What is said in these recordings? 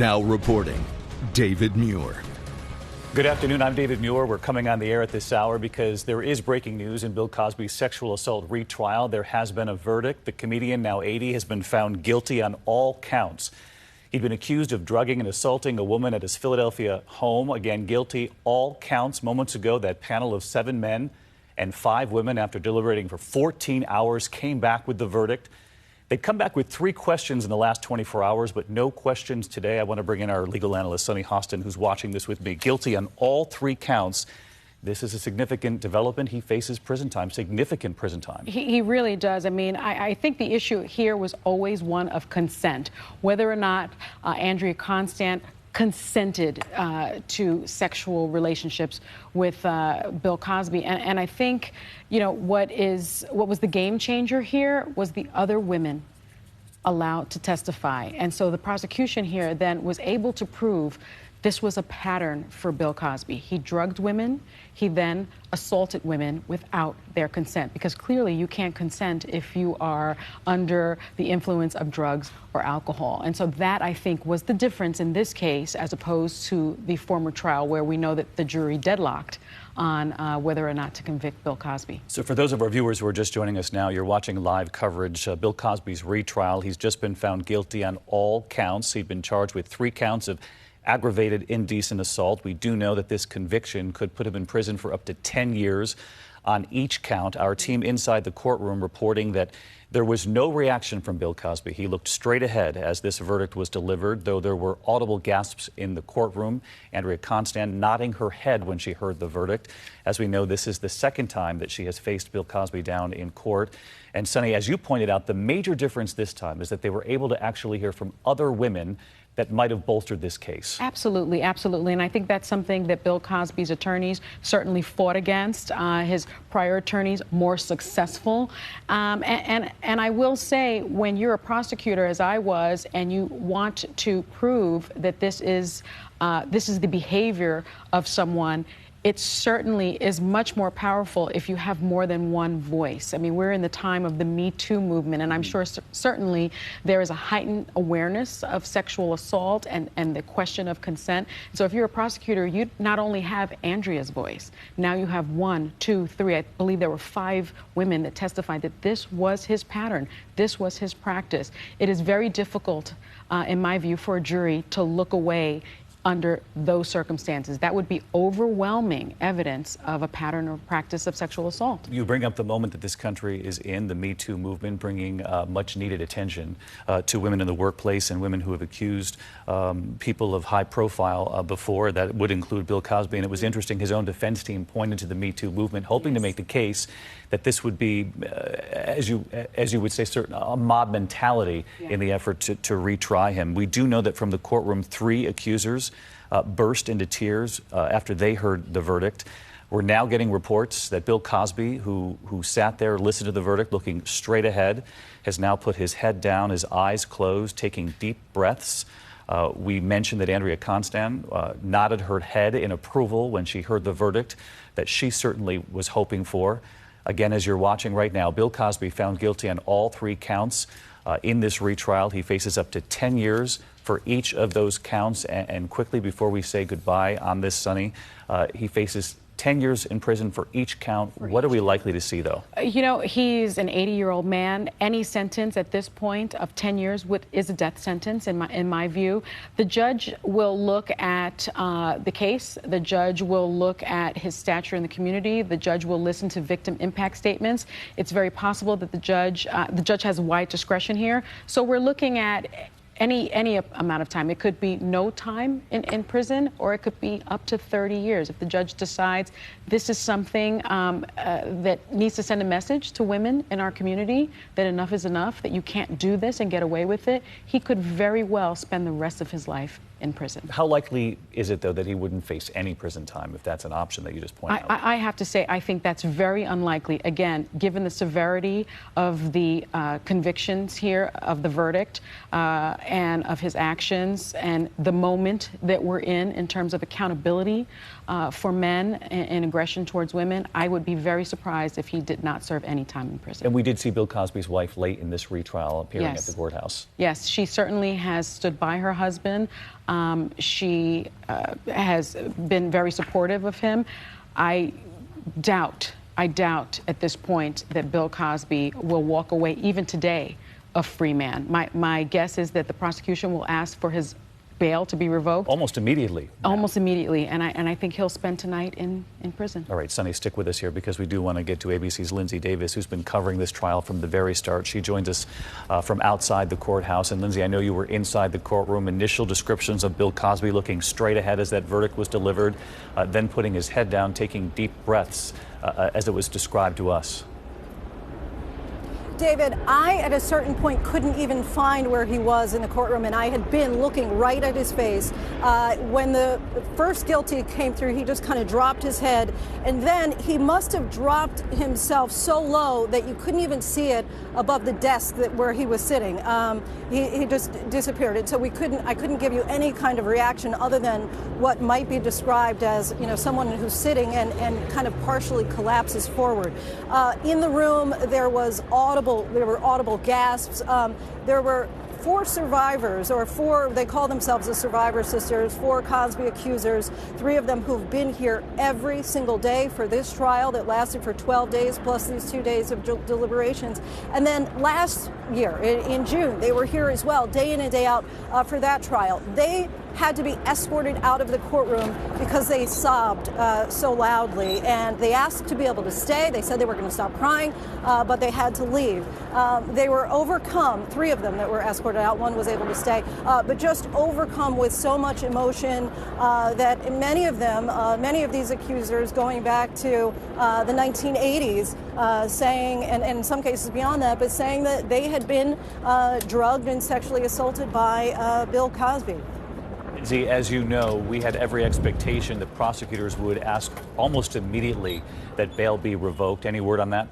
Now reporting, David Muir. Good afternoon, I'm David Muir. We're coming on the air at this hour because there is breaking news in Bill Cosby's sexual assault retrial. There has been a verdict. The comedian, now 80, has been found guilty on all counts. He'd been accused of drugging and assaulting a woman at his Philadelphia home. Again, guilty, all counts. Moments ago, that panel of 7 men and 5 women, after deliberating for 14 hours, came back with the verdict. They'd come back with 3 questions in the last 24 hours, but no questions today. I want to bring in our legal analyst, Sonny Hostin, who's watching this with me. Guilty on all 3 counts. This is a significant development. He faces prison time, significant prison time. He really does. I mean, I think the issue here was always one of consent, whether or not Andrea Constant consented to sexual relationships with Bill Cosby. And I think, you know, what was the game changer here was the other women allowed to testify. And so the prosecution here then was able to prove this was a pattern for Bill Cosby. He drugged women. He then assaulted women without their consent, because clearly you can't consent if you are under the influence of drugs or alcohol. And so that, I think, was the difference in this case as opposed to the former trial where we know that the jury deadlocked on whether or not to convict Bill Cosby. So for those of our viewers who are just joining us now, you're watching live coverage. Bill Cosby's retrial. He's just been found guilty on all counts. He'd been charged with 3 counts of aggravated indecent assault. We do know that this conviction could put him in prison for up to 10 years on each count. Our team inside the courtroom reporting that there was no reaction from Bill Cosby. He looked straight ahead as this verdict was delivered, though there were audible gasps in the courtroom. Andrea Constant nodding her head when she heard the verdict. As we know, this is the 2nd time that she has faced Bill Cosby down in court. And Sonny, as you pointed out, the major difference this time is that they were able to actually hear from other women that might have bolstered this case. Absolutely, absolutely. And I think that's something that Bill Cosby's attorneys certainly fought against. His prior attorneys more successful. And I will say, when you're a prosecutor, as I was, and you want to prove that this is the behavior of someone, it certainly is much more powerful if you have more than one voice. I mean, we're in the time of the Me Too movement, and I'm sure certainly there is a heightened awareness of sexual assault and the question of consent. So if you're a prosecutor, you not only have Andrea's voice, now you have 1, 2, 3, I believe there were 5 women that testified that this was his pattern, this was his practice. It is very difficult, in my view, for a jury to look away under those circumstances. That would be overwhelming evidence of a pattern or practice of sexual assault. You bring up the moment that this country is in, the Me Too movement, bringing much needed attention to women in the workplace and women who have accused people of high profile before. That would include Bill Cosby. And it was interesting, his own defense team pointed to the Me Too movement, hoping to make the case that this would be, as you would say, a mob mentality in the effort to retry him. We do know that from the courtroom, 3 accusers burst into tears after they heard the verdict. We're now getting reports that Bill Cosby, who sat there, listened to the verdict, looking straight ahead, has now put his head down, his eyes closed, taking deep breaths. We mentioned that Andrea Constant nodded her head in approval when she heard the verdict that she certainly was hoping for. Again, as you're watching right now, Bill Cosby found guilty on all 3 counts in this retrial. He faces up to 10 years for each of those counts. And quickly, before we say goodbye on this, Sonny, he faces 10 years in prison for each count. What are we likely to see, though? You know, he's an 80-year-old man. Any sentence at this point of 10 years is a death sentence, in my view. The judge will look at the case. The judge will look at his stature in the community. The judge will listen to victim impact statements. It's very possible that the judge has wide discretion here. So we're looking at any amount of time. It could be no time in prison, or it could be up to 30 years. If the judge decides this is something that needs to send a message to women in our community, that enough is enough, that you can't do this and get away with it, he could very well spend the rest of his life in prison. How likely is it, though, that he wouldn't face any prison time if that's an option that you just pointed out? I have to say, I think that's very unlikely. Again, given the severity of the convictions here, of the verdict, and of his actions and the moment that we're in terms of accountability for men and aggression towards women, I would be very surprised if he did not serve any time in prison. And we did see Bill Cosby's wife late in this retrial appearing Yes. at the courthouse. Yes, she certainly has stood by her husband. She has been very supportive of him. I doubt at this point that Bill Cosby will walk away, even today, a free man. My guess is that the prosecution will ask for his bail to be revoked. Almost immediately. Almost immediately, and I think he'll spend tonight in prison. All right, Sonny, stick with us here because we do want to get to ABC's Lindsay Davis, who's been covering this trial from the very start. She joins us from outside the courthouse. And Lindsay, I know you were inside the courtroom. Initial descriptions of Bill Cosby looking straight ahead as that verdict was delivered, then putting his head down, taking deep breaths as it was described to us. David, I, at a certain point, couldn't even find where he was in the courtroom, and I had been looking right at his face. When the first guilty came through, he just kind of dropped his head, and then he must have dropped himself so low that you couldn't even see it above the desk where he was sitting. He just disappeared, and so I couldn't give you any kind of reaction other than what might be described as, someone who's sitting and kind of partially collapses forward. In the room, there were audible gasps. There were 4 survivors, or 4, they call themselves the Survivor Sisters, 4 Cosby accusers, 3 of them who've been here every single day for this trial that lasted for 12 days, plus these 2 days of deliberations. And then last year, in June, they were here as well, day in and day out for that trial. They had to be escorted out of the courtroom because they sobbed so loudly, and they asked to be able to stay. They said they were going to stop crying, but they had to leave. They were overcome, 3 of them that were escorted out, 1 was able to stay, but just overcome with so much emotion that many of these accusers, going back to the 1980s, saying, and in some cases beyond that, but saying that they had been drugged and sexually assaulted by Bill Cosby. Lindsay, as you know, we had every expectation that prosecutors would ask almost immediately that bail be revoked. Any word on that?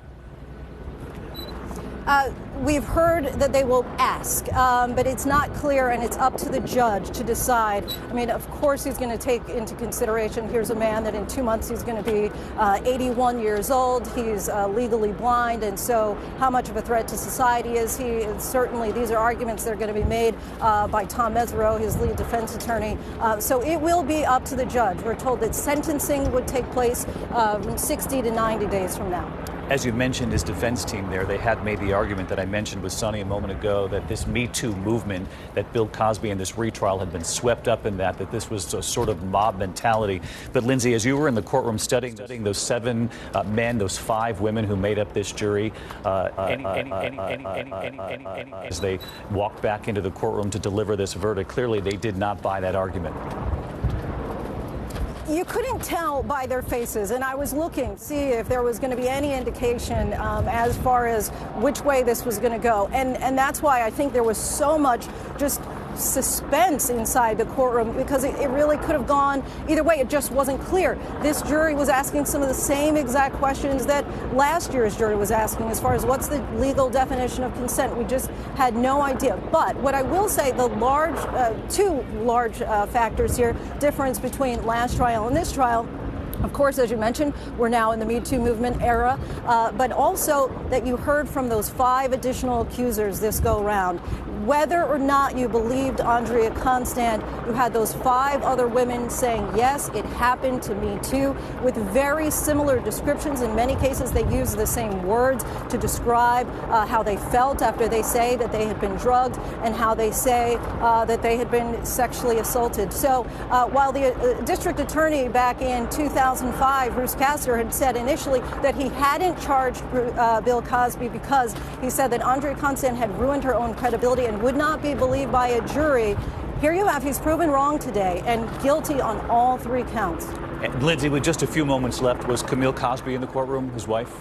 We've heard that they will ask, but it's not clear, and it's up to the judge to decide. I mean, of course, he's going to take into consideration, here's a man that in 2 months he's going to be 81 years old. He's legally blind, and so how much of a threat to society is he? And certainly, these are arguments that are going to be made by Tom Mesereau, his lead defense attorney. So it will be up to the judge. We're told that sentencing would take place 60 to 90 days from now. As you mentioned, his defense team there, they had made the argument that I mentioned with Sonny a moment ago, that this Me Too movement, that Bill Cosby and this retrial had been swept up in that this was a sort of mob mentality. But Lindsay, as you were in the courtroom studying those 7 men, those 5 women who made up this jury, as they walked back into the courtroom to deliver this verdict, clearly they did not buy that argument. You couldn't tell by their faces, and I was looking to see if there was going to be any indication as far as which way this was going to go. And that's why I think there was so much just suspense inside the courtroom, because it really could have gone either way. It just wasn't clear. This jury was asking some of the same exact questions that last year's jury was asking as far as what's the legal definition of consent. We just had no idea. But what I will say, the two large factors here, difference between last trial and this trial. Of course, as you mentioned, we're now in the Me Too movement era, but also that you heard from those 5 additional accusers this go round. Whether or not you believed Andrea Constand, you had those 5 other women saying, yes, it happened to me too, with very similar descriptions. In many cases, they use the same words to describe how they felt after they say that they had been drugged, and how they say that they had been sexually assaulted. So while the district attorney back in 2005, Bruce Castor, had said initially that he hadn't charged Bill Cosby because he said that Andrea Constand had ruined her own credibility and would not be believed by a jury. Here you have, he's proven wrong today and guilty on all 3 counts. And Lindsay, with just a few moments left, was Camille Cosby in the courtroom, his wife?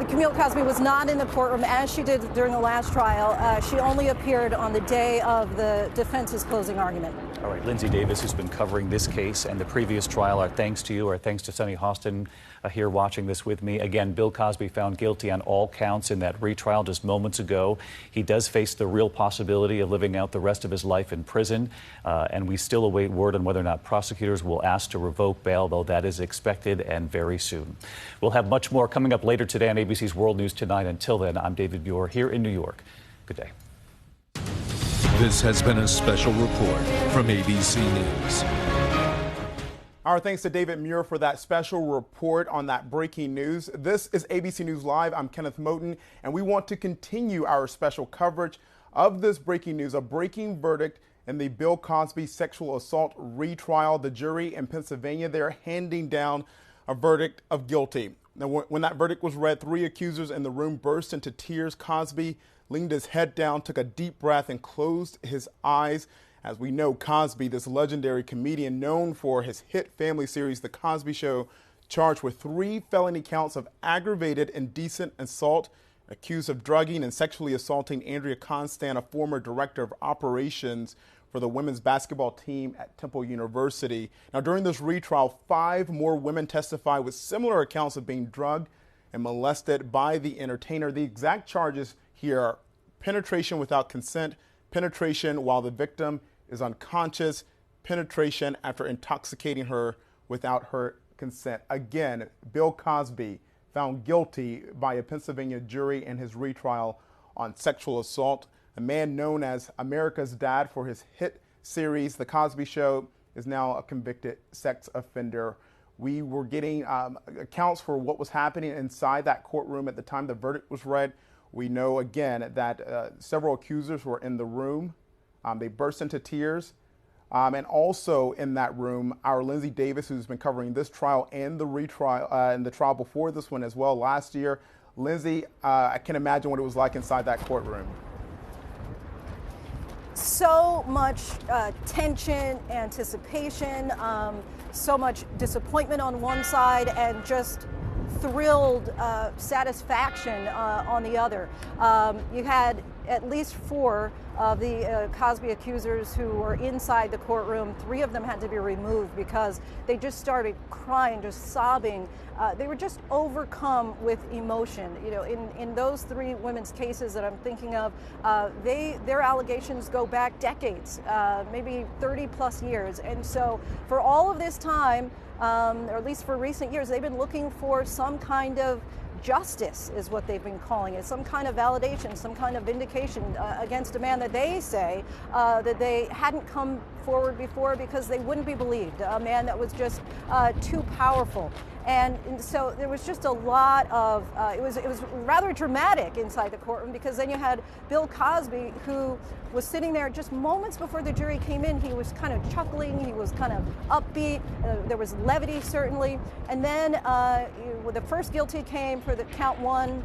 Camille Cosby was not in the courtroom as she did during the last trial. She only appeared on the day of the defense's closing argument. All right, Lindsay Davis has been covering this case and the previous trial. Our thanks to you. Our thanks to Sunny Hostin here watching this with me. Again, Bill Cosby found guilty on all counts in that retrial just moments ago. He does face the real possibility of living out the rest of his life in prison, and we still await word on whether or not prosecutors will ask to revoke bail, though that is expected and very soon. We'll have much more coming up later today on ABC's World News Tonight. Until then, I'm David Muir here in New York. Good day. This has been a special report from ABC News. Our thanks to David Muir for that special report on that breaking news. This is ABC News Live. I'm Kenneth Moten, and we want to continue our special coverage of this breaking news, a breaking verdict in the Bill Cosby sexual assault retrial. The jury in Pennsylvania, they're handing down a verdict of guilty. Now, when that verdict was read, 3 accusers in the room burst into tears. Cosby leaned his head down, took a deep breath, and closed his eyes. As we know, Cosby, this legendary comedian known for his hit family series, The Cosby Show, charged with 3 felony counts of aggravated indecent assault, accused of drugging and sexually assaulting Andrea Constant, a former director of operations for the women's basketball team at Temple University. Now, during this retrial, 5 more women testified with similar accounts of being drugged and molested by the entertainer. The exact charges here are penetration without consent, penetration while the victim is unconscious, penetration after intoxicating her without her consent. Again, Bill Cosby found guilty by a Pennsylvania jury in his retrial on sexual assault. A man known as America's Dad for his hit series, The Cosby Show, is now a convicted sex offender. We were getting accounts for what was happening inside that courtroom at the time the verdict was read. We know, again, that several accusers were in the room. They burst into tears. And also in that room, our Lindsay Davis, who's been covering this trial and the retrial and the trial before this one as well last year. Lindsay, I can imagine what it was like inside that courtroom. So much tension, anticipation, so much disappointment on one side, and just thrilled satisfaction on the other. You had at least 4 of the Cosby accusers who were inside the courtroom. 3 of them had to be removed because they just started crying, just sobbing. They were just overcome with emotion. You know, in those 3 women's cases that I'm thinking of, their allegations go back decades, maybe 30 plus years. And so for all of this time, or at least for recent years, they've been looking for some kind of justice, is what they've been calling it, some kind of validation, some kind of vindication against a man that they say that they hadn't come forward before because they wouldn't be believed, a man that was just too powerful. And so there was just a lot of, it was rather dramatic inside the courtroom, because then you had Bill Cosby, who was sitting there just moments before the jury came in. He was kind of chuckling, he was kind of upbeat, there was levity certainly. And then when the first guilty came for the count 1,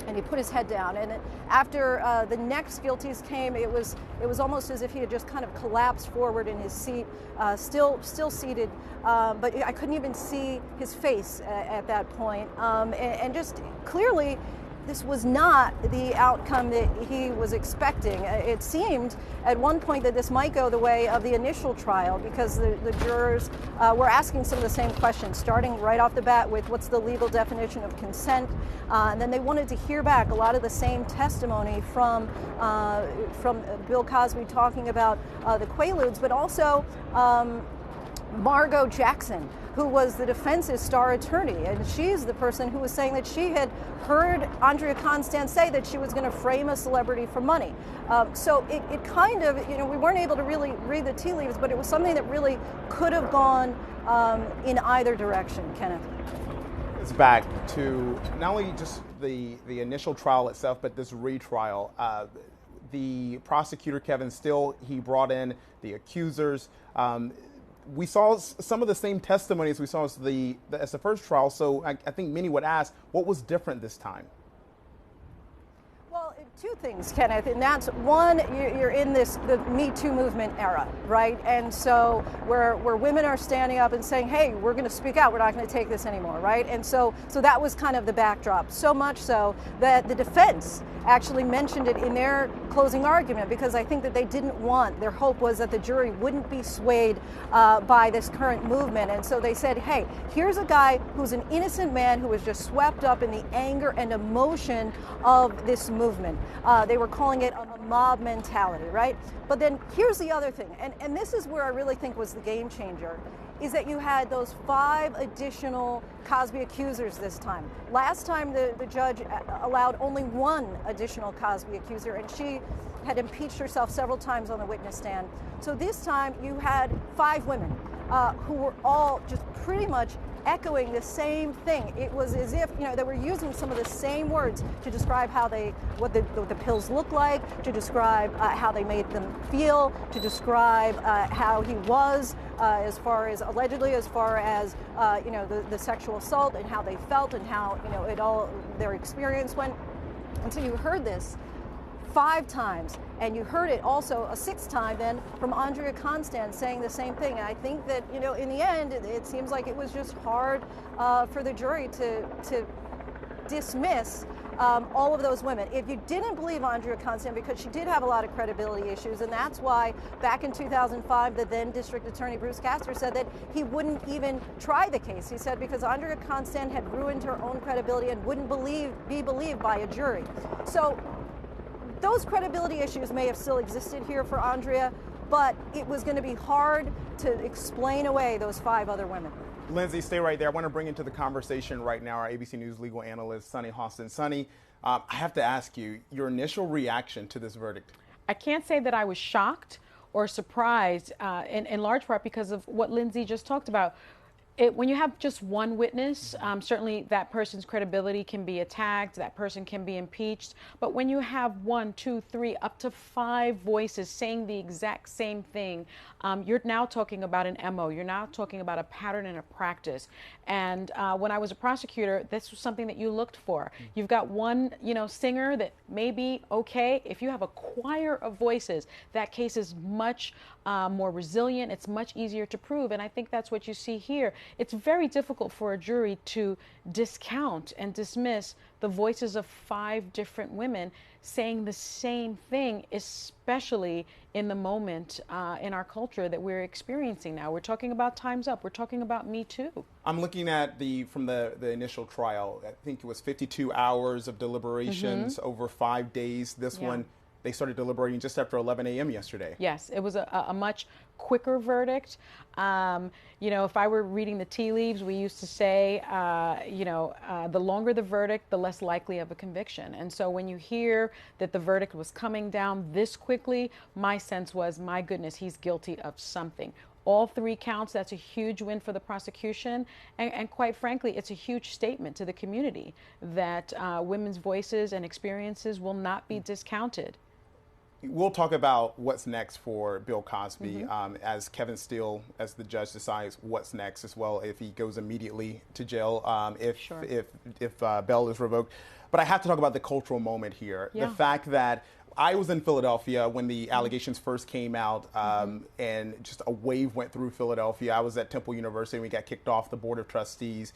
and he put his head down. And after the next guilties came, it was almost as if he had just kind of collapsed forward in his seat, still seated, but I couldn't even see his face at that point. And just clearly, this was not the outcome that he was expecting. It seemed at one point that this might go the way of the initial trial, because the jurors were asking some of the same questions, starting right off the bat with what's the legal definition of consent, and then they wanted to hear back a lot of the same testimony from Bill Cosby, talking about the Quaaludes, but also Margot Jackson, who was the defense's star attorney, and she's the person who was saying that she had heard Andrea Constant say that she was going to frame a celebrity for money. So it kind of, you know, we weren't able to really read the tea leaves, but it was something that really could have gone in either direction, Kenneth. It's back to not only just the initial trial itself, but this retrial. The prosecutor, Kevin Still, he brought in the accusers. We saw some of the same testimonies we saw as the first trial, so I think many would ask, what was different this time? Well, Two things, Kenneth, and that's one, you're in the Me Too movement era, right? And so where women are standing up and saying, hey, we're going to speak out, we're not going to take this anymore, right? And so that was kind of the backdrop, so much so that the defense actually mentioned it in their closing argument, because I think that they didn't want, their hope was that the jury wouldn't be swayed by this current movement. And so they said, hey, here's a guy who's an innocent man who was just swept up in the anger and emotion of this movement. They were calling it a mob mentality, right? But then here's the other thing, and this is where I really think was the game changer, is that you had those 5 additional Cosby accusers this time. Last time the judge allowed only 1 additional Cosby accuser, and she had impeached herself several times on the witness stand. So this time you had 5 women who were all just pretty much echoing the same thing. It was as if, they were using some of the same words to describe how what the pills looked like, to describe how they made them feel, to describe how he was, as far as the sexual assault, and how they felt, and how their experience went. And so you heard this 5 times, and you heard it also a 6th time then from Andrea Constand saying the same thing. And I think that, in the end, it seems like it was just hard for the jury to dismiss all of those women. If you didn't believe Andrea Constand, because she did have a lot of credibility issues, and that's why back in 2005, the then district attorney Bruce Castor said that he wouldn't even try the case. He said because Andrea Constand had ruined her own credibility and wouldn't be believed by a jury. So those credibility issues may have still existed here for Andrea, but it was going to be hard to explain away those 5 other women. Lindsay, stay right there. I want to bring into the conversation right now our ABC News legal analyst, Sunny Hostin. Sunny, I have to ask you, your initial reaction to this verdict. I can't say that I was shocked or surprised, in large part because of what Lindsay just talked about. When you have just one witness, certainly that person's credibility can be attacked, that person can be impeached. But when you have 1, 2, 3, up to 5 voices saying the exact same thing, you're now talking about an MO. You're now talking about a pattern and a practice. And when I was a prosecutor, this was something that you looked for. You've got one, singer that may be okay. If you have a choir of voices, that case is much more resilient. It's much easier to prove. And I think that's what you see here. It's very difficult for a jury to discount and dismiss the voices of 5 different women saying the same thing, especially in the moment in our culture that we're experiencing now. We're talking about Time's Up. We're talking about Me Too. I'm looking at from the initial trial. I think it was 52 hours of deliberations over 5 days. This one, they started deliberating just after 11 a.m. yesterday. Yes, it was a much quicker verdict. If I were reading the tea leaves, we used to say, the longer the verdict, the less likely of a conviction. And so when you hear that the verdict was coming down this quickly, my sense was, my goodness, he's guilty of something. All 3 counts, that's a huge win for the prosecution. And quite frankly, it's a huge statement to the community that women's voices and experiences will not be discounted. We'll talk about what's next for Bill Cosby as Kevin Steele, as the judge decides what's next as well, if he goes immediately to jail, if bail is revoked. But I have to talk about the cultural moment here. The fact that I was in Philadelphia when the allegations first came out, and just a wave went through Philadelphia. I was at Temple University and we got kicked off the Board of Trustees.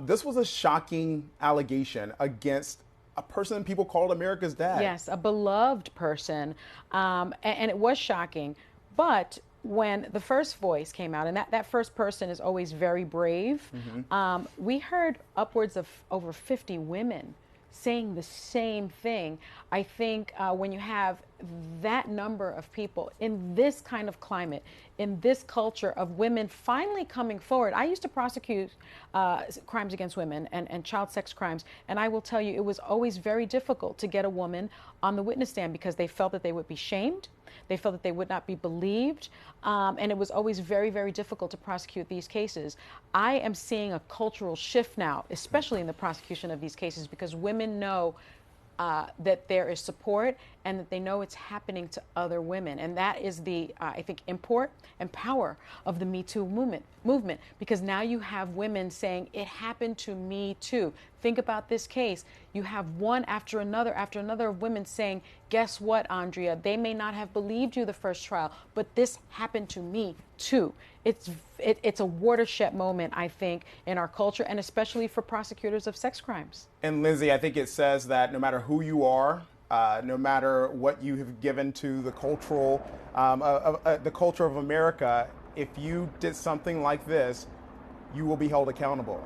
This was a shocking allegation against a person people called America's dad. Yes, a beloved person. And it was shocking. But when the first voice came out, and that first person is always very brave, we heard upwards of over 50 women saying the same thing. I think when you have that number of people in this kind of climate, in this culture of women finally coming forward. I used to prosecute crimes against women and child sex crimes, and I will tell you it was always very difficult to get a woman on the witness stand because they felt that they would be shamed, they felt that they would not be believed, and it was always very, very difficult to prosecute these cases. I am seeing a cultural shift now, especially in the prosecution of these cases, because women know that there is support and that they know it's happening to other women. And that is the, I think, import and power of the Me Too movement, because now you have women saying, it happened to me too. think about this case. You have one after another of women saying, guess what, Andrea? They may not have believed you the first trial, but this happened to me too. It's a watershed moment, I think, in our culture, and especially for prosecutors of sex crimes. And Lindsay, I think it says that no matter who you are, no matter what you have given to the the culture of America, if you did something like this, you will be held accountable.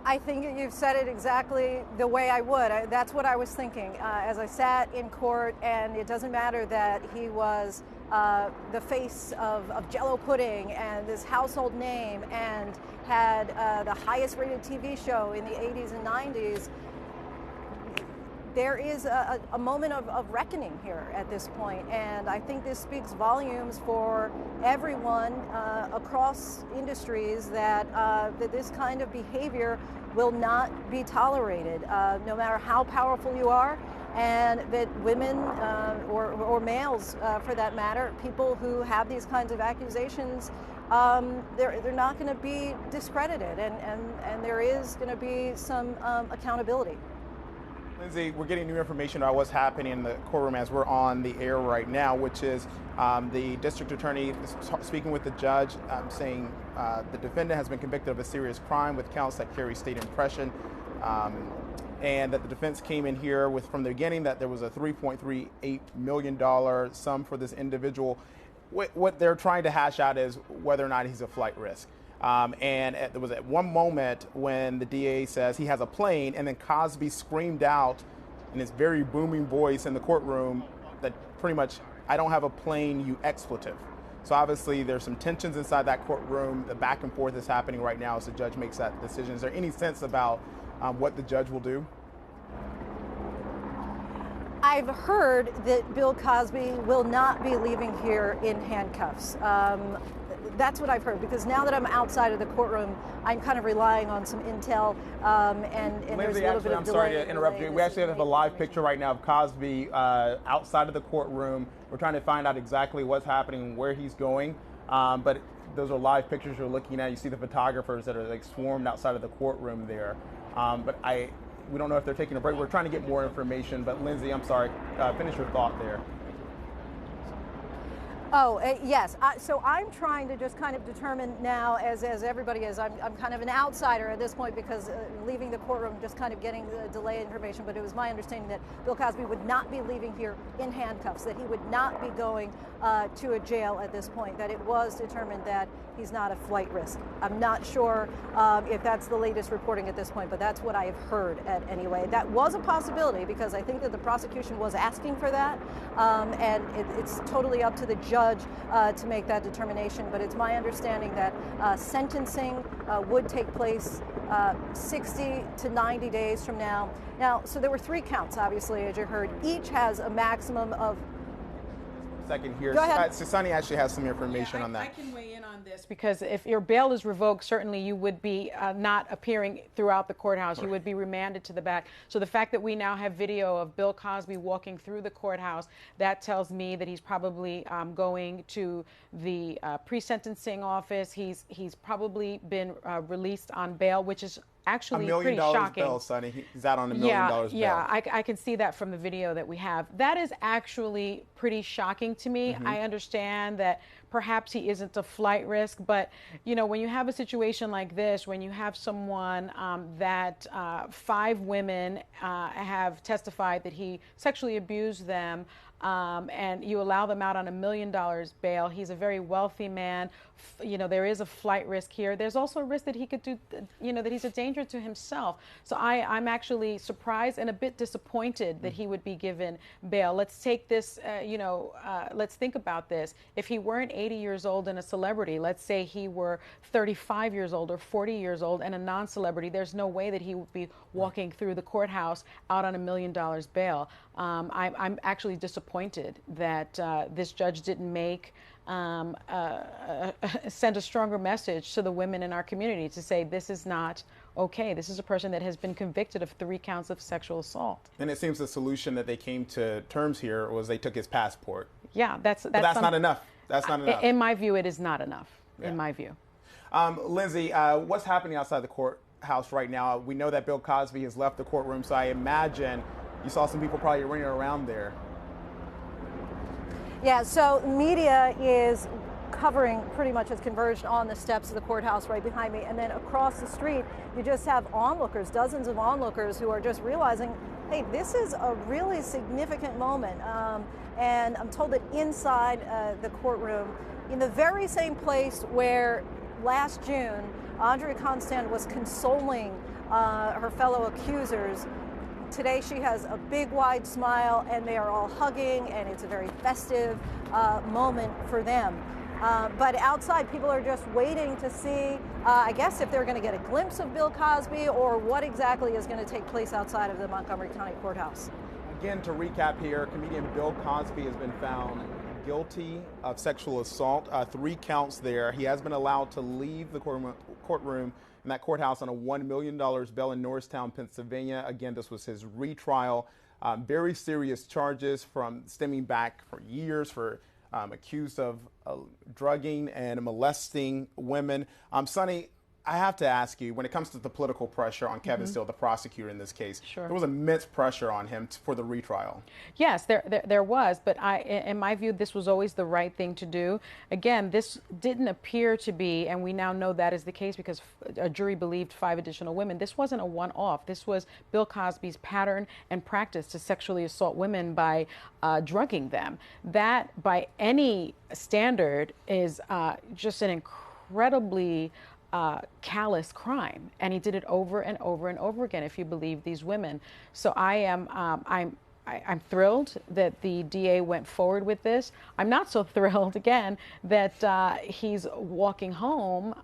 I think you've said it exactly the way I would. That's what I was thinking as I sat in court, and it doesn't matter that he was the face of Jell-O pudding and this household name and had the highest rated TV show in the 80s and 90s. There is a moment of reckoning here at this point, and I think this speaks volumes for everyone across industries that this kind of behavior will not be tolerated, no matter how powerful you are, and that women or males, for that matter, people who have these kinds of accusations, they're not going to be discredited, and there is going to be some accountability. Lindsay, we're getting new information about what's happening in the courtroom as we're on the air right now, which is the district attorney speaking with the judge, saying the defendant has been convicted of a serious crime with counts that carry state impression, and that the defense came in here with, from the beginning, that there was a $3.38 million sum for this individual. What they're trying to hash out is whether or not he's a flight risk. And there was at one moment when the DA says he has a plane, and then Cosby screamed out in his very booming voice in the courtroom that pretty much, I don't have a plane, you expletive. So obviously there's some tensions inside that courtroom. The back and forth is happening right now as the judge makes that decision. Is there any sense about what the judge will do? I've heard that Bill Cosby will not be leaving here in handcuffs. That's what I've heard, because now that I'm outside of the courtroom, I'm kind of relying on some intel, and Lindsay, there's a little bit of I'm delay. sorry to interrupt you. We actually have a live picture right now of Cosby outside of the courtroom. We're trying to find out exactly what's happening, where he's going, but those are live pictures you're looking at. You see the photographers that are like swarmed outside of the courtroom there, we don't know if they're taking a break. We're trying to get more information, but Lindsay, I'm sorry, finish your thought there. Oh, yes. So I'm trying to just kind of determine now, as everybody is, I'm kind of an outsider at this point, because leaving the courtroom, just kind of getting the delayed information, but it was my understanding that Bill Cosby would not be leaving here in handcuffs, that he would not be going to a jail at this point, that it was determined that he's not a flight risk. I'm not sure if that's the latest reporting at this point, but that's what I have heard anyway. That was a possibility, because I think that the prosecution was asking for that, and it's totally up to the judge to make that determination, but it's my understanding that sentencing would take place 60 to 90 days from now. Now, so there were 3 counts, obviously, as you heard. Each has a maximum of... Second here. Go ahead. So Sunny actually has some information on that. I can weigh in on this, because if your bail is revoked, certainly you would be not appearing throughout the courthouse. Right. You would be remanded to the back. So the fact that we now have video of Bill Cosby walking through the courthouse, that tells me that he's probably going to the pre-sentencing office. He's probably been released on bail, which is actually pretty shocking. $1 million bail, Sonny. He's out on $1 million bail. Yeah, I can see that from the video that we have. That is actually pretty shocking to me. Mm-hmm. I understand that perhaps he isn't a flight risk, but you know, when you have a situation like this, when you have someone that 5 women have testified that he sexually abused them, and you allow them out on $1 million bail. He's a very wealthy man. You know, there is a flight risk here. There's also a risk that he could do, you know, that he's a danger to himself. So I'm actually surprised and a bit disappointed that he would be given bail. Let's take this, let's think about this. If he weren't 80 years old and a celebrity, let's say he were 35 years old or 40 years old and a non-celebrity, there's no way that he would be walking through the courthouse out on $1 million bail. I'm actually disappointed that this judge didn't send a stronger message to the women in our community to say this is not okay. This is a person that has been convicted of 3 counts of sexual assault. And it seems the solution that they came to terms here was they took his passport. Yeah, that's not enough. That's not enough. In my view, it is not enough. Yeah. In my view. Lindsay, what's happening outside the courthouse right now? We know that Bill Cosby has left the courtroom, so I imagine you saw some people probably running around there. Yeah, so media is covering pretty much has converged on the steps of the courthouse right behind me. And then across the street, you just have onlookers, dozens of onlookers who are just realizing, hey, this is a really significant moment. And I'm told that inside the courtroom, in the very same place where last June, Andrea Constand was consoling her fellow accusers, today she has a big wide smile and they are all hugging, and it's a very festive moment for them. But outside, people are just waiting to see, I guess, if they're going to get a glimpse of Bill Cosby or what exactly is going to take place outside of the Montgomery County Courthouse. Again, to recap here, comedian Bill Cosby has been found guilty of sexual assault, 3 counts there. He has been allowed to leave the courtroom in that courthouse on a $1 million bail in Norristown, Pennsylvania. Again, this was his retrial. Very serious charges from stemming back for years for accused of drugging and molesting women. Sonny, I have to ask you, when it comes to the political pressure on Kevin Steele, the prosecutor in this case, Sure. there was immense pressure on him for the retrial. Yes, there was, but in my view, this was always the right thing to do. Again, this didn't appear to be, and we now know that is the case because a jury believed 5 additional women. This wasn't a one-off. This was Bill Cosby's pattern and practice to sexually assault women by drugging them. That, by any standard, is just an incredibly callous crime, and he did it over and over and over again, if you believe these women. So I'm thrilled that the DA went forward with this. I'm not so thrilled, again, that he's walking home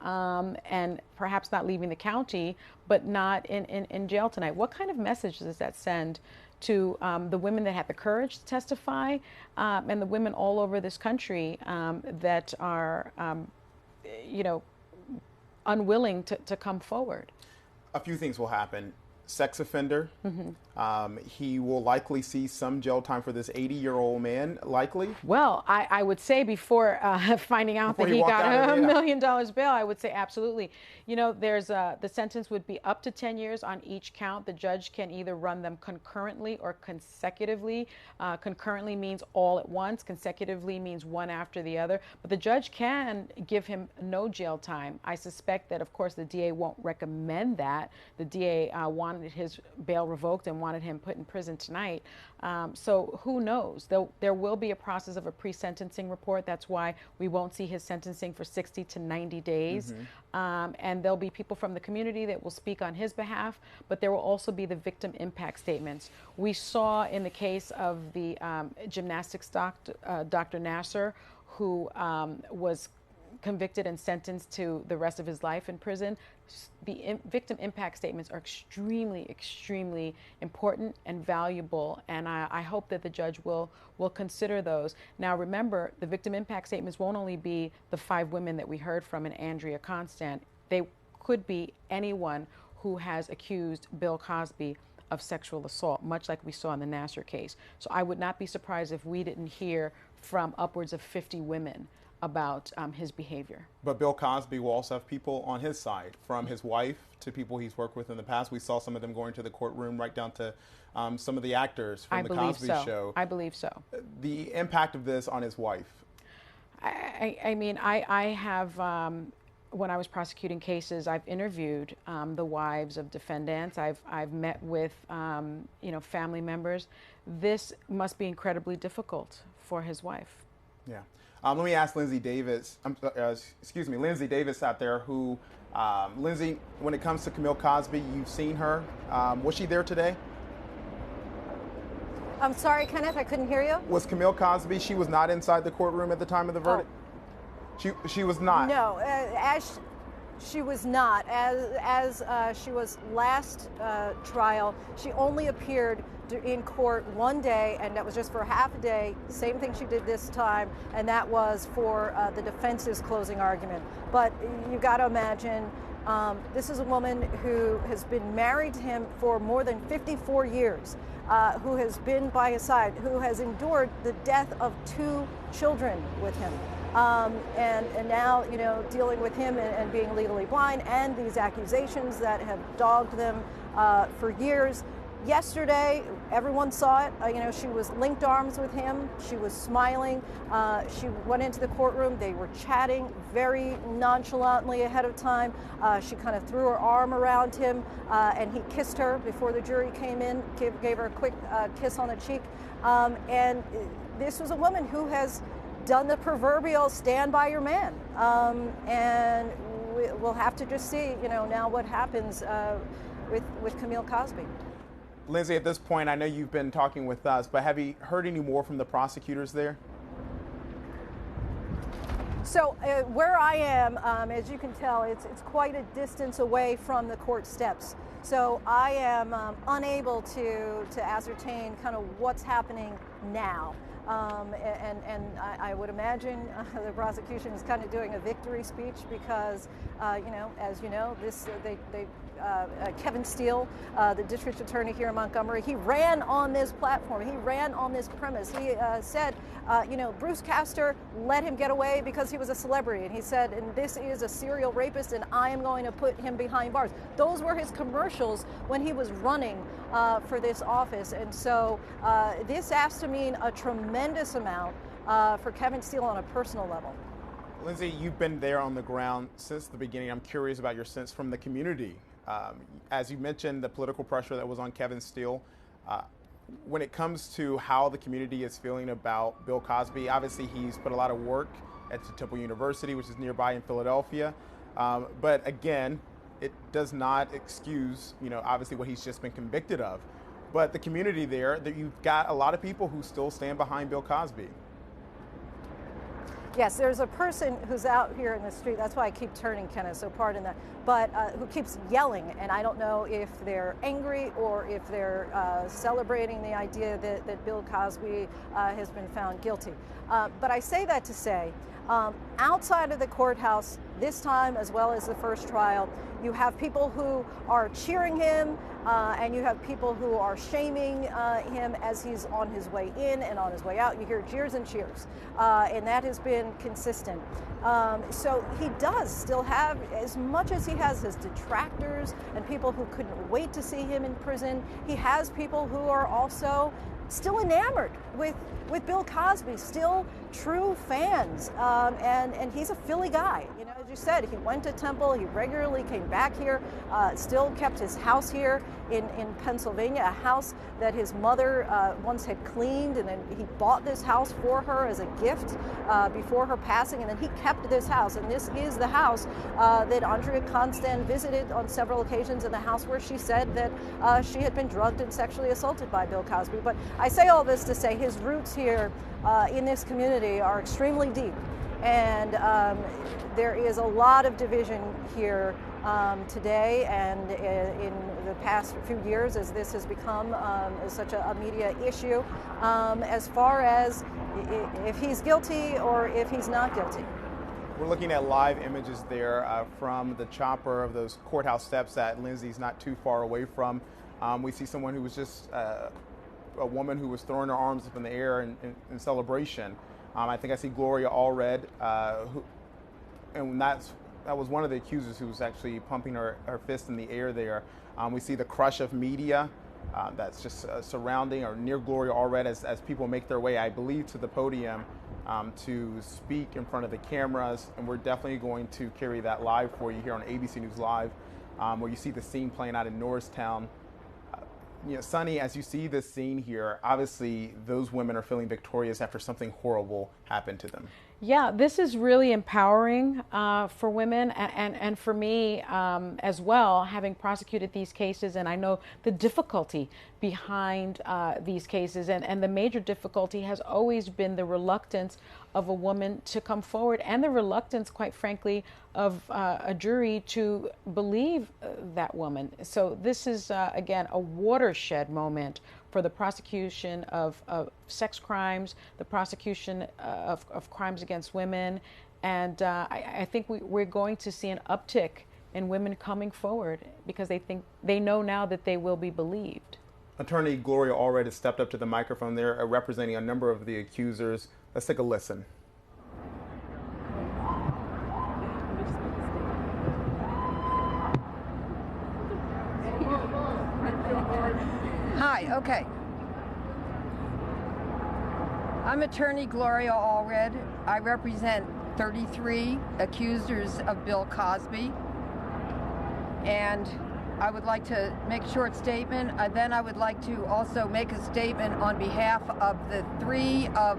and perhaps not leaving the county, but not in jail tonight. What kind of message does that send to the women that had the courage to testify and the women all over this country that are, unwilling to come forward? A few things will happen. Sex offender. He will likely see some jail time for this 80-year-old man, likely. Well, I would say before finding out that he got a $1 million bail, I would say absolutely. You know, there's the sentence would be up to 10 years on each count. The judge can either run them concurrently or consecutively. Concurrently means all at once. Consecutively means one after the other. But the judge can give him no jail time. I suspect that, of course, the DA won't recommend that. The DA wanted his bail revoked and wanted him put in prison tonight. So who knows? There will be a process of a pre-sentencing report. That's why we won't see his sentencing for 60 to 90 days. And there'll be people from the community that will speak on his behalf, but there will also be the victim impact statements. We saw in the case of the gymnastics doctor, Dr. Nasser, who was convicted and sentenced to the rest of his life in prison. The victim impact statements are extremely, extremely important and valuable, and I hope that the judge will consider those. Now, remember, the victim impact statements won't only be the 5 women that we heard from in Andrea Constand. They could be anyone who has accused Bill Cosby of sexual assault, much like we saw in the Nasser case. So I would not be surprised if we didn't hear from upwards of 50 women about his behavior. But Bill Cosby will also have people on his side, from his wife to people he's worked with in the past. We saw some of them going to the courtroom, right down to some of the actors from the Cosby Show. I believe so. The impact of this on his wife. I mean, I have, when I was prosecuting cases, I've interviewed the wives of defendants. I've met with, family members. This must be incredibly difficult for his wife. Yeah. Let me ask Lindsay Davis, Lindsay Davis out there who, Lindsay, when it comes to Camille Cosby, you've seen her. Was she there today? I'm sorry, Kenneth, I couldn't hear you. Was Camille Cosby, she was not inside the courtroom at the time of the verdict? She was not? No, as she was not. As she was last trial, she only appeared in court one day, and that was just for half a day. Same thing she did this time, and that was for the defense's closing argument. But you got to imagine This is a woman who has been married to him for more than 54 years, who has been by his side, who has endured the death of 2 children with him. And now, you know, dealing with him and being legally blind, and these accusations that have dogged them for years. Yesterday, everyone saw it. You know, she was linked arms with him. She was smiling. She went into the courtroom. They were chatting very nonchalantly ahead of time. She kind of threw her arm around him, and he kissed her before the jury came in, gave her a quick kiss on the cheek. And this was a woman who has done the proverbial stand by your man. And we'll have to just see, you know, now what happens with Camille Cosby. Lindsay, at this point, I know you've been talking with us, but have you heard any more from the prosecutors there? So where I am, as you can tell, it's quite a distance away from the court steps. So I am unable to ascertain kind of what's happening now. And I would imagine the prosecution is kind of doing a victory speech because, you know, as you know, Kevin Steele, the district attorney here in Montgomery, he ran on this platform. He ran on this premise. He said, you know, Bruce Castor let him get away because he was a celebrity. And he said, and this is a serial rapist, and I am going to put him behind bars. Those were his commercials when he was running for this office. And so this has to mean a tremendous amount for Kevin Steele on a personal level. Lindsay, you've been there on the ground since the beginning. I'm curious about your sense from the community. As you mentioned, the political pressure that was on Kevin Steele. When it comes to how the community is feeling about Bill Cosby, obviously he's put a lot of work at Temple University, which is nearby in Philadelphia. But again, it does not excuse, you know, obviously what he's just been convicted of. But the community there, that you've got a lot of people who still stand behind Bill Cosby. Yes, there's a person who's out here in the street. That's why I keep turning, Kenneth, so pardon that. But who keeps yelling, and I don't know if they're angry or if they're celebrating the idea that Bill Cosby has been found guilty. But I say that to say, outside of the courthouse, this time as well as the first trial, you have people who are cheering him, and you have people who are shaming him as he's on his way in and on his way out. You hear jeers and cheers, and that has been consistent. So he does still have, as much as he has his detractors and people who couldn't wait to see him in prison, he has people who are also still enamored with Bill Cosby, still true fans, and he's a Philly guy. You know, as you said, he went to Temple, he regularly came back here, still kept his house here in Pennsylvania, a house that his mother once had cleaned, and then he bought this house for her as a gift before her passing, and then he kept this house, and this is the house that Andrea Constand visited on several occasions, and the house where she said that she had been drugged and sexually assaulted by Bill Cosby. But I say all this to say his roots here in this community are extremely deep, and there is a lot of division here today and in the past few years as this has become such a media issue as far as if he's guilty or if he's not guilty. We're looking at live images there from the chopper of those courthouse steps that Lindsay's not too far away from. We see someone who was just a woman who was throwing her arms up in the air in celebration. I think I see Gloria Allred, and that was one of the accusers who was actually pumping her fist in the air there. We see the crush of media that's just surrounding or near Gloria Allred as people make their way, I believe, to the podium to speak in front of the cameras. And we're definitely going to carry that live for you here on ABC News Live, where you see the scene playing out in Norristown. You know, Sonny, as you see this scene here, obviously those women are feeling victorious after something horrible happened to them. Yeah, this is really empowering for women and for me as well, having prosecuted these cases, and I know the difficulty behind these cases, and the major difficulty has always been the reluctance of a woman to come forward, and the reluctance, quite frankly, of a jury to believe that woman. So this is, again, a watershed moment for the prosecution of sex crimes, the prosecution of crimes against women. And I think we're going to see an uptick in women coming forward because they know now that they will be believed. Attorney Gloria Allred has stepped up to the microphone there, representing a number of the accusers. Let's take a listen. Hi, okay. I'm attorney Gloria Allred. I represent 33 accusers of Bill Cosby. And I would like to make a short statement. Then I would like to also make a statement on behalf of the 3 of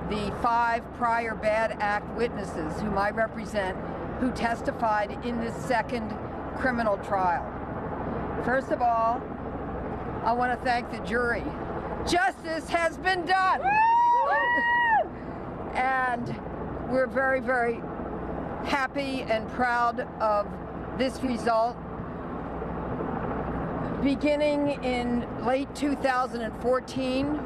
the 5 prior bad act witnesses whom I represent who testified in this second criminal trial. First of all, I want to thank the jury. Justice has been done! And we're very, very happy and proud of this result. Beginning in late 2014,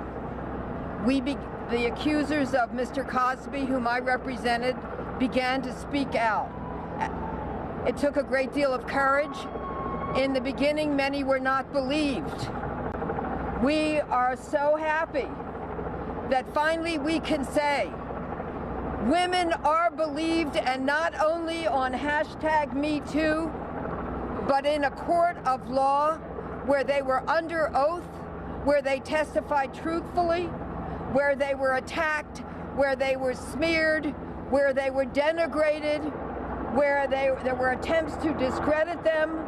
the accusers of Mr. Cosby, whom I represented, began to speak out. It took a great deal of courage. In the beginning, many were not believed. We are so happy that finally we can say women are believed, and not only on #MeToo, but in a court of law where they were under oath, where they testified truthfully, where they were attacked, where they were smeared, where they were denigrated, where there were attempts to discredit them.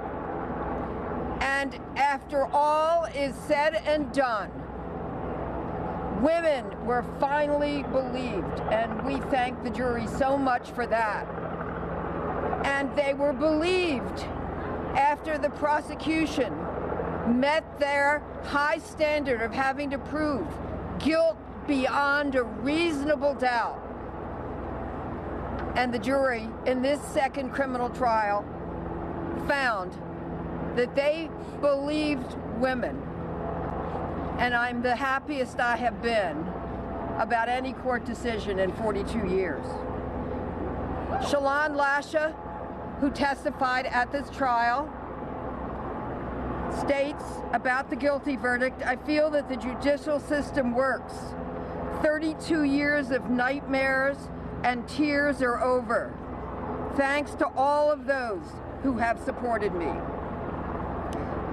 And after all is said and done, women were finally believed, and we thank the jury so much for that. And they were believed after the prosecution met their high standard of having to prove guilt beyond a reasonable doubt. And the jury in this second criminal trial found that they believed women. And I'm the happiest I have been about any court decision in 42 years. Shalon Lasha, who testified at this trial, states about the guilty verdict, "I feel that the judicial system works. 32 years of nightmares and tears are over, thanks to all of those who have supported me."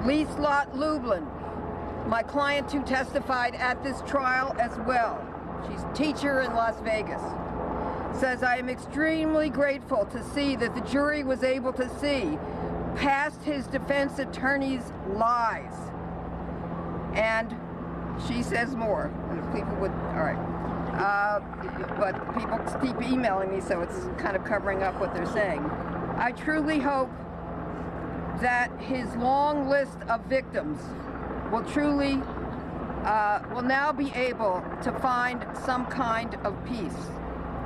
Lieslot Lublin, my client who testified at this trial as well, she's a teacher in Las Vegas, says, "I am extremely grateful to see that the jury was able to see past his defense attorney's lies." And she says more. And if people would, all right. But people keep emailing me, so it's kind of covering up what they're saying. "I truly hope that his long list of victims will truly, will now be able to find some kind of peace."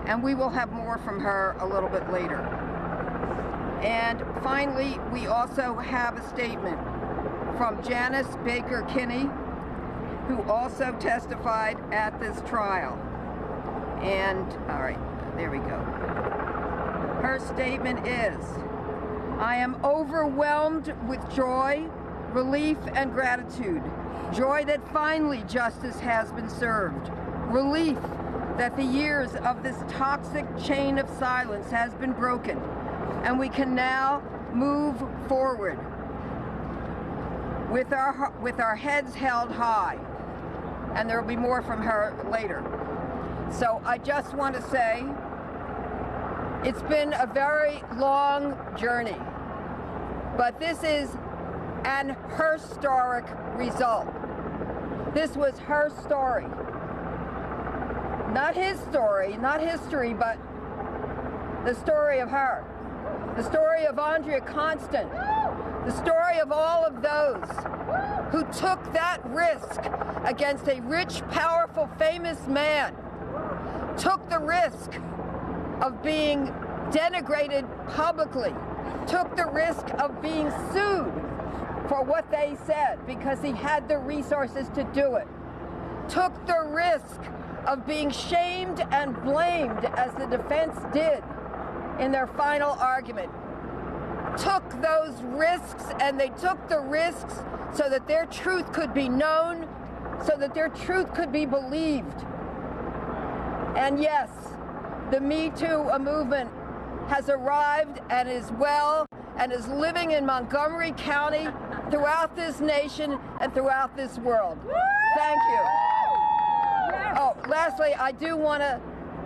And we will have more from her a little bit later. And finally, we also have a statement from Janice Baker Kinney, who also testified at this trial. And, all right, there we go. Her statement is, "I am overwhelmed with joy, relief, and gratitude. Joy that finally justice has been served. Relief that the years of this toxic chain of silence has been broken, and we can now move forward with our heads held high." And there will be more from her later. So I just want to say, it's been a very long journey, but this is an historic result. This was her story. Not his story, not history, but the story of her. The story of Andrea Constant. The story of all of those who took that risk against a rich, powerful, famous man. Took the risk of being denigrated publicly. Took the risk of being sued for what they said because he had the resources to do it. Took the risk of being shamed and blamed as the defense did in their final argument. took those risks, and they took the risks so that their truth could be known, so that their truth could be believed. And yes, the Me Too movement has arrived and is well and is living in Montgomery County, throughout this nation, and throughout this world. Thank you. Oh, lastly, I do want to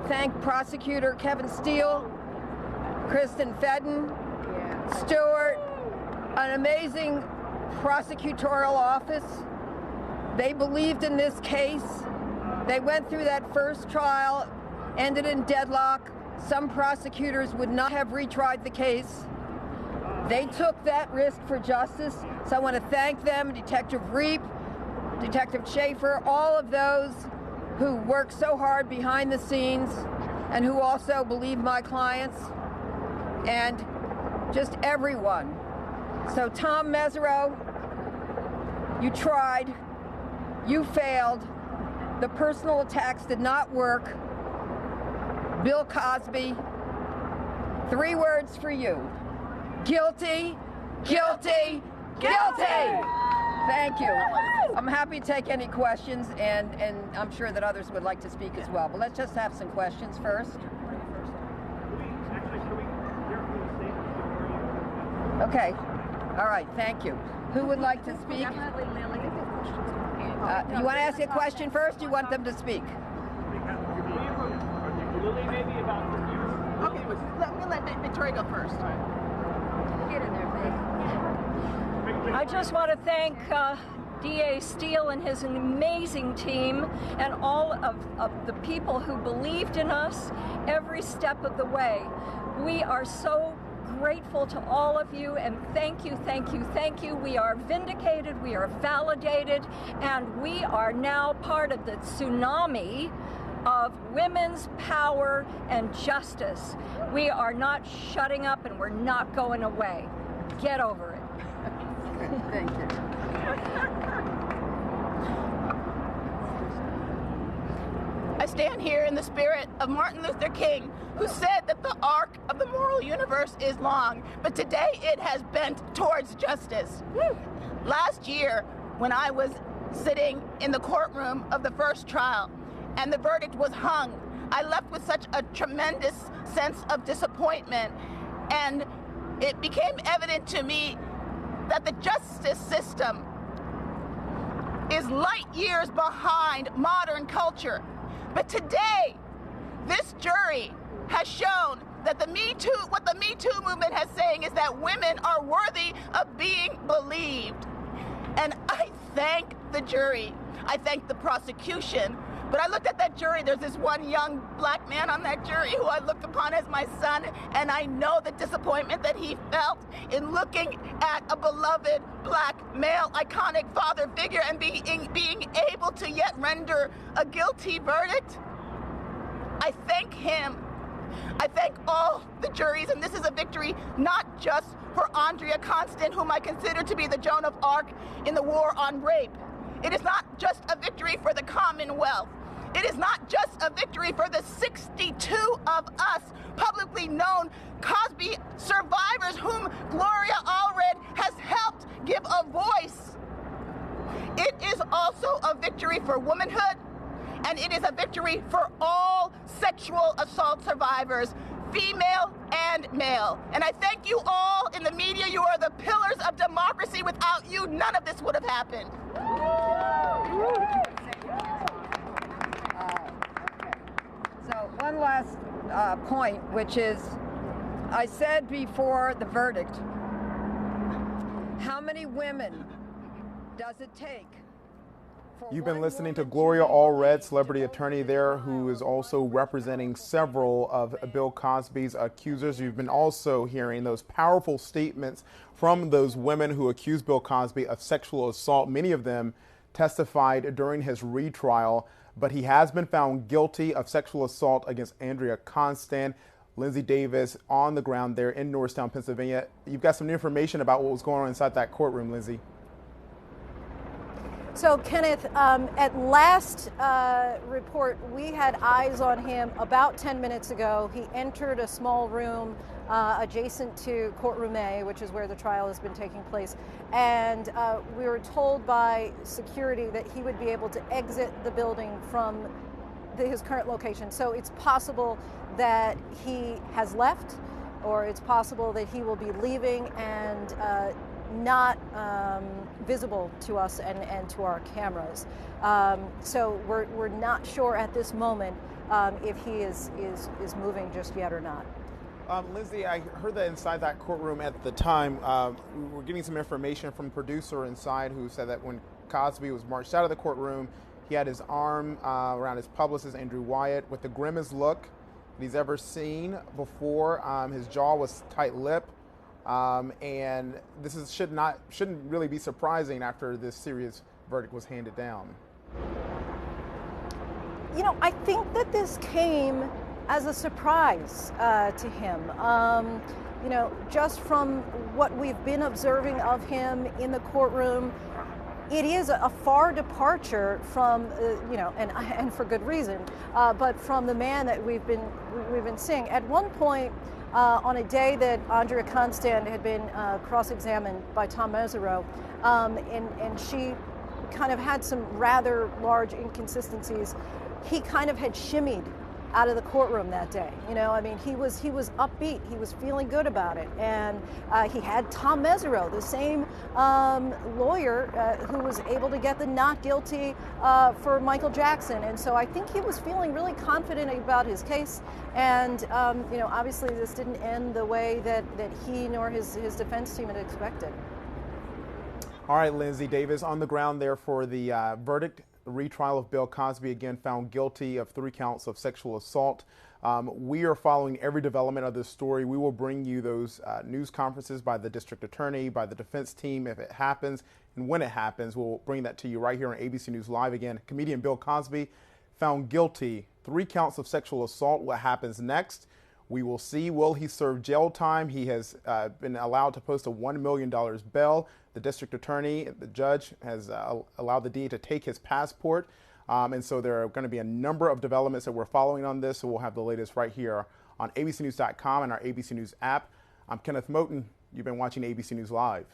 thank Prosecutor Kevin Steele, Kristen Fedden, Stewart, an amazing prosecutorial office. They believed in this case. They went through that first trial, ended in deadlock. Some prosecutors would not have retried the case. They took that risk for justice, so I want to thank them, Detective Reap, Detective Schaefer, all of those who worked so hard behind the scenes and who also believe my clients, and just everyone. So Tom Mesereau, you tried, you failed, the personal attacks did not work. Bill Cosby, 3 words for you: guilty, guilty, guilty. Thank you. I'm happy to take any questions, and I'm sure that others would like to speak as well. But let's just have some questions first. Okay. All right. Thank you. Who would like to speak? Definitely Lily. You want to ask a question first? Or you want them to speak? Okay, we'll let Victoria go first. Get in there, please. I just want to thank DA Steele and his amazing team and all of the people who believed in us every step of the way. We are so grateful to all of you, and thank you, thank you, thank you. We are vindicated, we are validated, and we are now part of the tsunami of women's power and justice. We are not shutting up, and we're not going away. Get over it. Thank you. I stand here in the spirit of Martin Luther King, who said that the arc of the moral universe is long, but today it has bent towards justice. Last year, when I was sitting in the courtroom of the first trial and the verdict was hung, I left with such a tremendous sense of disappointment, and it became evident to me that the justice system is light years behind modern culture. But today, this jury has shown that what the Me Too movement has saying is that women are worthy of being believed. And I thank the jury. I thank the prosecution. But I looked at that jury, there's this one young black man on that jury who I looked upon as my son, and I know the disappointment that he felt in looking at a beloved black male iconic father figure and being able to yet render a guilty verdict. I thank him. I thank all the juries, and this is a victory not just for Andrea Constant, whom I consider to be the Joan of Arc in the war on rape. It is not just a victory for the Commonwealth. It is not just a victory for the 62 of us publicly known Cosby survivors whom Gloria Allred has helped give a voice. It is also a victory for womanhood, and it is a victory for all sexual assault survivors, female and male. And I thank you all in the media. You are the pillars of democracy. Without you, none of this would have happened. So one last point, which is, I said before the verdict, how many women does it take? You've been listening to Gloria Allred, celebrity attorney there, who is also representing several of Bill Cosby's accusers. You've been also hearing those powerful statements from those women who accused Bill Cosby of sexual assault. Many of them testified during his retrial, but he has been found guilty of sexual assault against Andrea Constant. Lindsay Davis on the ground there in Norristown, Pennsylvania. You've got some new information about what was going on inside that courtroom, Lindsay. So, Kenneth, at last report, we had eyes on him about 10 minutes ago. He entered a small room adjacent to courtroom A, which is where the trial has been taking place. And we were told by security that he would be able to exit the building from his current location. So it's possible that he has left, or it's possible that he will be leaving and not visible to us and to our cameras. So we're not sure at this moment if he is moving just yet or not. Lindsay, I heard that inside that courtroom at the time, we were getting some information from the producer inside who said that when Cosby was marched out of the courtroom, he had his arm around his publicist, Andrew Wyatt, with the grimmest look that he's ever seen before. His jaw was tight-lipped. And this shouldn't really be surprising after this serious verdict was handed down. You know, I think that this came as a surprise to him. You know, just from what we've been observing of him in the courtroom, it is a far departure from, you know, and for good reason, but from the man that we've been seeing. At one point, on a day that Andrea Constand had been cross-examined by Tom Mesereau, and she kind of had some rather large inconsistencies, he kind of had shimmied out of the courtroom that day. You know, I mean, he was upbeat. He was feeling good about it, and he had Tom Mesereau, the same lawyer who was able to get the not guilty for Michael Jackson, and so I think he was feeling really confident about his case. And you know, obviously, this didn't end the way that he nor his defense team had expected. All right, Lindsay Davis on the ground there for the verdict. The retrial of Bill Cosby, again found guilty of 3 counts of sexual assault. We are following every development of this story. We will bring you those news conferences by the district attorney, by the defense team if it happens, and when it happens, we'll bring that to you right here on ABC News Live. Again, comedian Bill Cosby found guilty, 3 counts of sexual assault. What happens next? We will see. Will he serve jail time? He has been allowed to post a $1 million bail. The district attorney, the judge, has allowed the DA to take his passport. And so there are going to be a number of developments that we're following on this. So we'll have the latest right here on abcnews.com and our ABC News app. I'm Kenneth Moten. You've been watching ABC News Live.